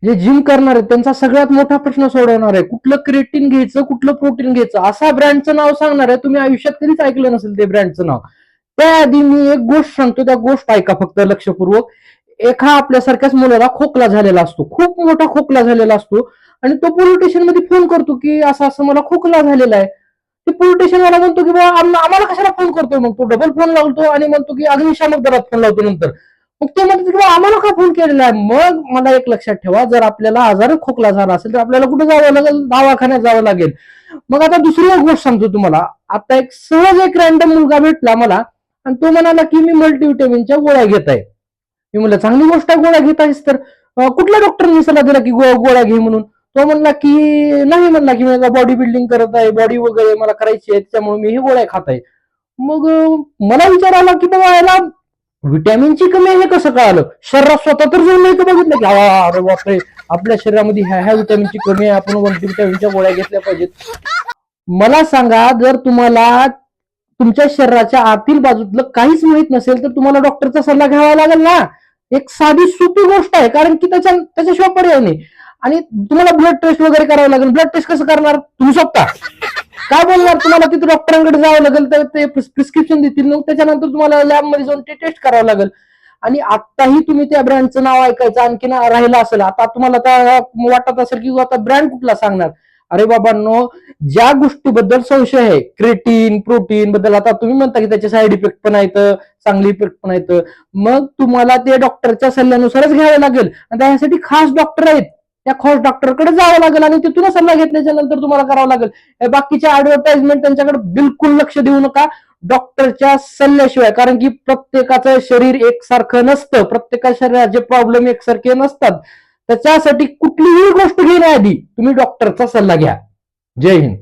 जे जिम करणार आहेत त्यांचा सगळ्यात मोठा प्रश्न सोडवणार आहे, कुठलं क्रिएटिन घ्यायचं, कुठलं प्रोटीन घ्यायचं. असा ब्रँडचं नाव सांगणार आहे, तुम्ही आयुष्यात कधीच ऐकलं नसेल ते ब्रँडचं नाव. त्याआधी मी एक गोष्ट सांगतो, त्या गोष्ट ऐका फक्त लक्षपूर्वक. एका आपल्यासारख्याच मुलाला खोकला झालेला असतो, खूप मोठा खोकला झालेला असतो, आणि तो पोलीस स्टेशन मध्ये फोन करतो की असं असं मला खोकला झालेला आहे. ते पोलीस स्टेशन वाला म्हणतो की बाबा आम्हाला कशाला फोन करतोय, मग तो डबल फोन लावतो आणि म्हणतो की अग्निशामक दलात फोन लावतो नंतर. मग ते म्हणतो की आम्हाला का फोन केलेला आहे. मग मला एक लक्षात ठेवा, जर आपल्याला आजार खोकला झाला असेल तर आपल्याला कुठे जावं लागेल, दवाखान्यात जावं लागेल. मग आता दुसरी एक गोष्ट सांगतो तुम्हाला. आता एक सहज एक रॅन्डम मुलगा भेटला मला आणि तो म्हणाला की मी मल्टीव्हिटॅमिनच्या गोळ्या घेत आहे. मी म्हणलं चांगली गोष्ट आहे, गोळ्या घेत आहेस तर. कुठल्या डॉक्टरने सल्ला दिला की गोळ्या घे म्हणून. तो म्हणला की नाही, म्हणला की मी बॉडी बिल्डिंग करत आहे, बॉडी वगैरे मला करायची आहे, त्याच्यामुळे मी हे गोळ्या खात आहे. मग मला विचार आला की बाबा याला व्हिटॅमिनची कमी आहे हे कसं कळालं. शरीरात स्वतः तर जाऊन नाही बघितलं की अरे बापरे, आपल्या शरीरामध्ये ह्या ह्या व्हिटॅमिनची कमी आहे, आपण मल्टीव्हिटॅमिनच्या गोळ्या घेतल्या पाहिजेत. मला सांगा, जर तुम्हाला तुमच्या शरीराच्या आतील बाजूतलं काहीच माहित नसेल तर तुम्हाला डॉक्टरचा सल्ला घ्यावा लागेल ना. एक साधी सोपी गोष्ट आहे, कारण की त्याच्याशिवाय पर्याय नाही. आणि तुम्हाला ब्लड टेस्ट वगैरे करावं लागेल. ब्लड टेस्ट कसं करणार तुम्ही स्वतः? काय बोलणार, तुम्हाला तिथे डॉक्टरांकडे जावं लागेल, तर ते प्रिस्क्रिप्शन देतील, मग त्याच्यानंतर तुम्हाला लॅबमध्ये जाऊन ते टेस्ट करावं लागेल. आणि आताही तुम्ही त्या ब्रँडचं नाव ऐकायचं आणखी राहिलं असेल. आता तुम्हाला वाटत असेल की आता ब्रँड कुठला सांगणार. अरे बाबांनो, ज्या गोष्टीबद्दल संशय आहे, क्रिएटिन प्रोटीन बद्दल, आता तुम्ही म्हणता की त्याचे साईड इफेक्ट पण आहेत, चांगले इफेक्ट पण आहेत, मग तुम्हाला ते डॉक्टरच्या सल्ल्यानुसारच घ्यावं लागेल. आणि त्यासाठी खास डॉक्टर आहेत, त्या खास डॉक्टरकडे जावं लागेल आणि तिथून सल्ला घेतल्याच्या नंतर तुम्हाला करावं लागेल. बाकीच्या ऍडव्हर्टाइजमेंट त्यांच्याकडे बिलकुल लक्ष देऊ नका डॉक्टरच्या सल्ल्याशिवाय. कारण की प्रत्येकाचं शरीर एकसारखं नसतं, प्रत्येकाच्या शरीराचे प्रॉब्लेम एकसारखे नसतात. त्याच्यासाठी कुठलीही गोष्ट घेण्याआधी तुम्ही डॉक्टरचा सल्ला घ्या. जय हिंद.